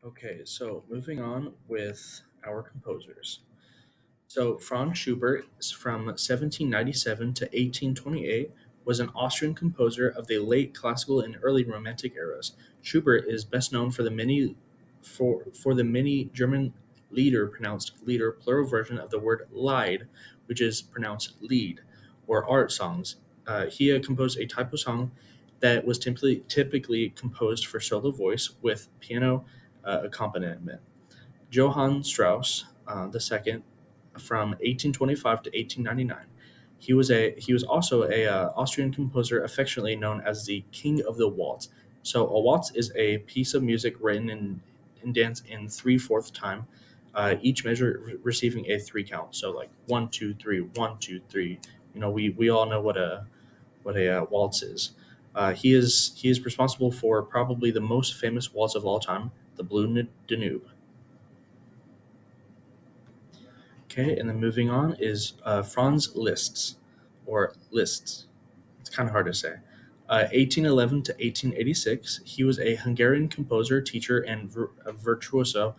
Okay, so moving on with our composers. So Franz Schubert from 1797 to 1828 was an Austrian composer of the late classical and early romantic eras. Schubert is best known for the many German Lieder pronounced Lieder plural version of the word Lied, which is pronounced lead, or art songs. He composed a type of song that was typically composed for solo voice with piano accompaniment. Johann Strauss II from 1825 to 1899. He was also a Austrian composer affectionately known as the King of the Waltz. So a waltz is a piece of music written in dance in 3/4 time, each measure receiving a three count. So like 1 2 3, 1 2 3. We all know what a waltz is. He is responsible for probably the most famous waltz of all time, the Blue Danube. Okay, and then moving on is Franz Liszt. It's kind of hard to say. 1811 to 1886, he was a Hungarian composer, teacher, and a virtuoso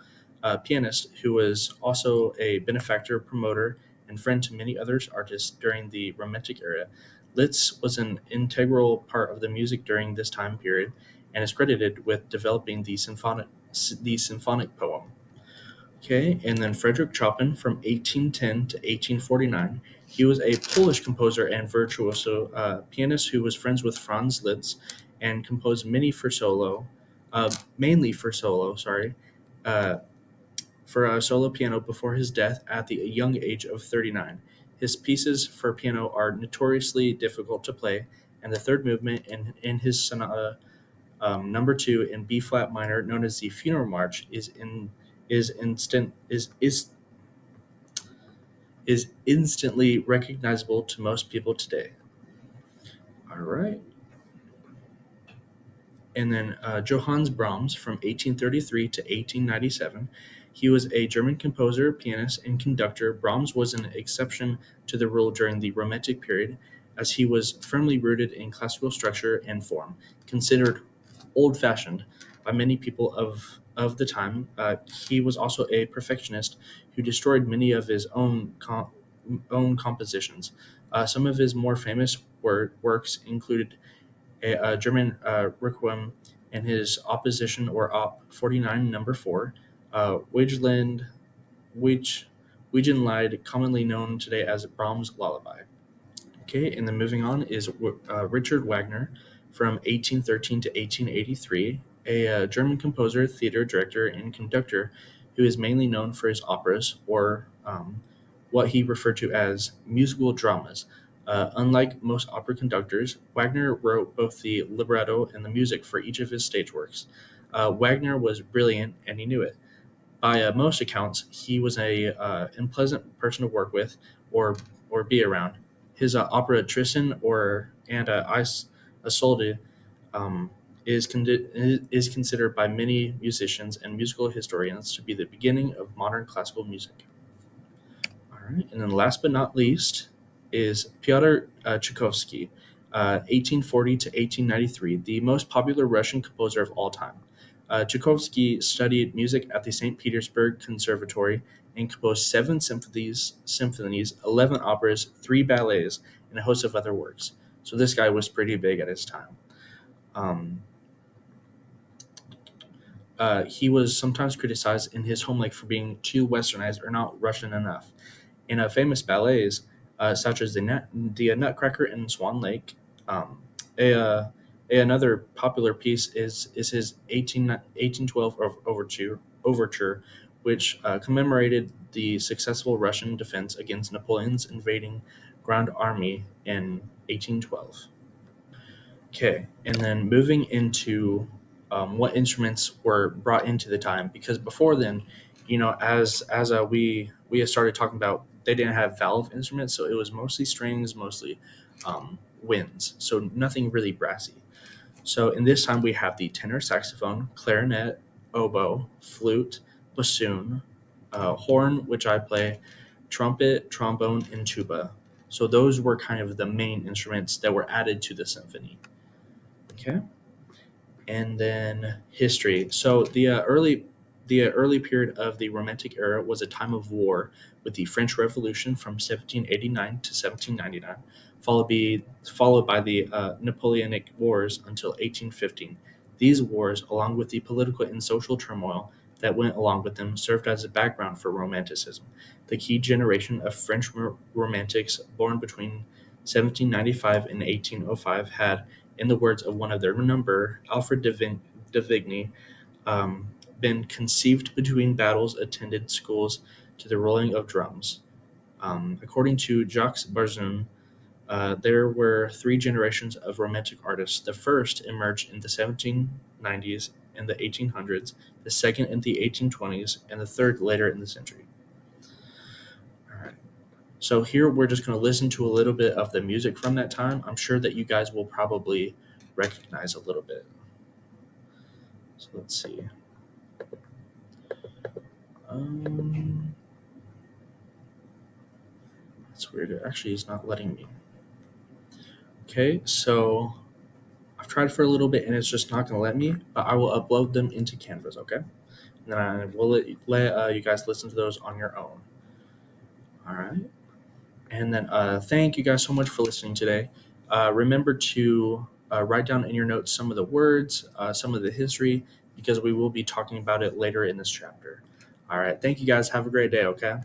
pianist who was also a benefactor, promoter, and friend to many other artists during the Romantic era. Liszt was an integral part of the music during this time period and is credited with developing the symphonic poem. Okay, and then Frederick Chopin from 1810 to 1849. He was a Polish composer and virtuoso pianist who was friends with Franz Liszt and composed mainly for solo, uh, for a solo piano before his death at the young age of 39. His pieces for piano are notoriously difficult to play, and the third movement in his sonata number two in B flat minor, known as the Funeral March, is instantly recognizable to most people today. All right, and then Johannes Brahms from 1833 to 1897. He was a German composer, pianist, and conductor. Brahms was an exception to the rule during the Romantic period, as he was firmly rooted in classical structure and form, considered old-fashioned by many people of the time. He was also a perfectionist who destroyed many of his own compositions. Some of his more famous works included a German Requiem and his opposition or Op 49 number 4, Wiegeland, Wieg, Wiegenlied, commonly known today as Brahms' Lullaby. Okay, and then moving on is Richard Wagner from 1813 to 1883, a German composer, theater director, and conductor who is mainly known for his operas or what he referred to as musical dramas. Unlike most opera conductors, Wagner wrote both the libretto and the music for each of his stage works. Wagner was brilliant, and he knew it. By most accounts, he was a unpleasant person to work with or be around. His opera Tristan and Isolde um, is considered by many musicians and musical historians to be the beginning of modern classical music. All right, and then last but not least is Pyotr Tchaikovsky, 1840 to 1893, the most popular Russian composer of all time. Tchaikovsky studied music at the St. Petersburg Conservatory and composed symphonies, 11 operas, three ballets, and a host of other works. So this guy was pretty big at his time. Um, he was sometimes criticized in his home life for being too westernized or not Russian enough. In famous ballets, such as the Nutcracker in Swan Lake, um, a, uh, another popular piece is his 1812 overture, which commemorated the successful Russian defense against Napoleon's invading Grand Army in 1812. Okay, and then moving into what instruments were brought into the time, because before then, as we had started talking about, they didn't have valve instruments, so it was mostly strings, mostly winds, so nothing really brassy. So in this time, we have the tenor saxophone, clarinet, oboe, flute, bassoon, horn, which I play, trumpet, trombone, and tuba. So those were kind of the main instruments that were added to the symphony. Okay, and then history. So the early The early period of the Romantic era was a time of war, with the French Revolution from 1789 to 1799, followed by the Napoleonic Wars until 1815. These wars, along with the political and social turmoil that went along with them, served as a background for Romanticism. The key generation of French Romantics born between 1795 and 1805 had, in the words of one of their number, Alfred de Vigny, um, been conceived between battles, attended schools to the rolling of drums. According to Jacques Barzun, there were three generations of Romantic artists. The first emerged in the 1790s and the 1800s, the second in the 1820s, and the third later in the century. All right. So here we're just going to listen to a little bit of the music from that time. I'm sure that you guys will probably recognize a little bit. So let's see. That's weird. It actually is not letting me. Okay, so I've tried for a little bit and it's just not going to let me, but I will upload them into Canvas, okay? And then I will let you guys listen to those on your own. All right. And then thank you guys so much for listening today. Remember to write down in your notes some of the words, some of the history, because we will be talking about it later in this chapter. All right. Thank you guys. Have a great day, okay?